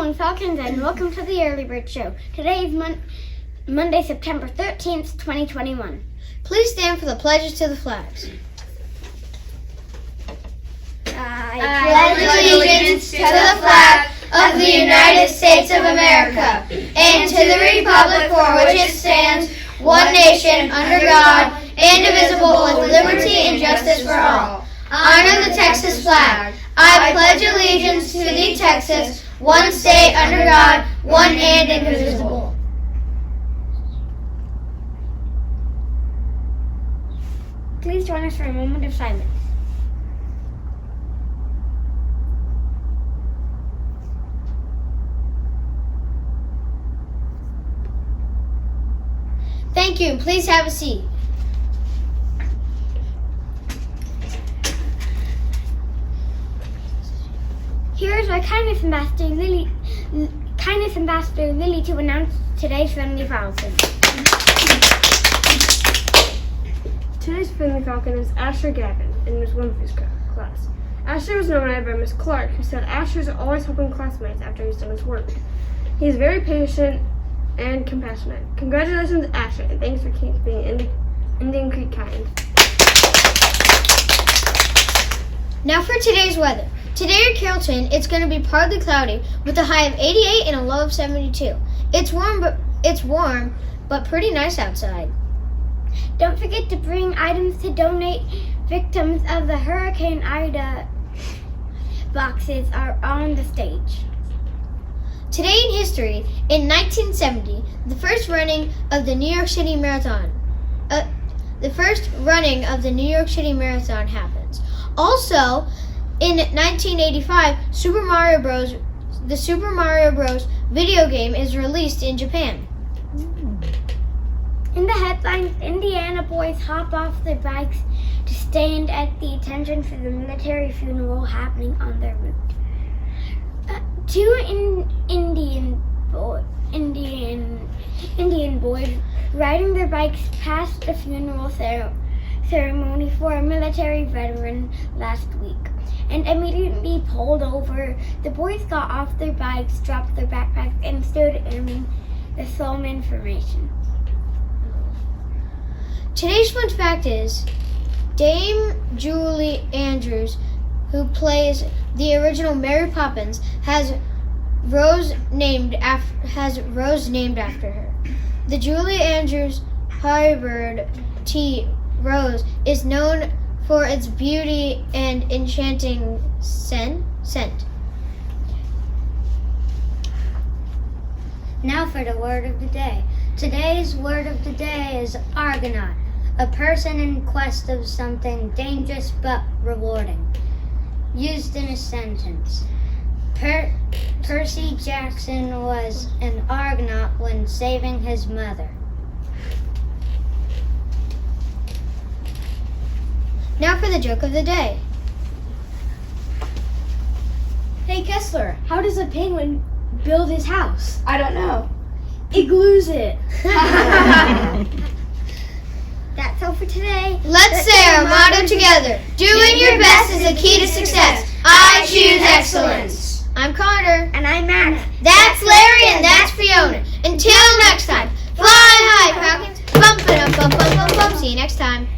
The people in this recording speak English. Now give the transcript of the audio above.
morning, Falcons, and welcome to the Early Bird Show. Today is Monday, September 13th, 2021. Please stand for the pledges to the flags. I pledge allegiance to the flag of the United States of America and to the republic for which it stands, one nation, under God, indivisible, with liberty and justice for all. Honor the Texas flag. I pledge allegiance to the Texas, one state under God, one and indivisible. Please join us for a moment of silence. Thank you. Please have a seat. Here is our Kindness Ambassador, Lily, to announce today's Friendly Falcon. Today's Friendly Falcon is Asher Gavin in Miss Winfrey's class. Asher was nominated by Miss Clark, who said Asher is always helping classmates after he's done his work. He is very patient and compassionate. Congratulations, Asher, and thanks for being Indian Creek kind. Now for today's weather. Today in Carrollton, it's going to be partly cloudy with a high of 88 and a low of 72. It's warm, but pretty nice outside. Don't forget to bring items to donate. Victims of the Hurricane Ida boxes are on the stage. Today in history, in 1970, the first running of the New York City Marathon. happens. Also, in 1985, the Super Mario Bros. Video game is released in Japan. In the headlines, Indiana boys hop off their bikes to stand at the attention for the military funeral happening on their route. Two Indian boys riding their bikes past the funeral ceremony for a military veteran last week and immediately pulled over. The boys got off their bikes, dropped their backpacks, and stood in the solemn information. Today's fun fact is Dame Julie Andrews, who plays the original Mary Poppins, has Rose named after her. The Julie Andrews Firebird Tea Rose is known for its beauty and enchanting scent. Now for the word of the day. Today's word of the day is Argonaut, a person in quest of something dangerous but rewarding. Used in a sentence. Percy Jackson was an Argonaut when saving his mother. Now for the joke of the day. Hey Kessler, how does a penguin build his house? I don't know. It glues it. That's all for today. Let's say our motto together. Doing your best is the key to success. I choose excellence. I'm Carter. And I'm Matt. That's Larry and that's Fiona. Until next time, fly high, Falcons. Bump it up, bump, bump, bump, bump. See you next time.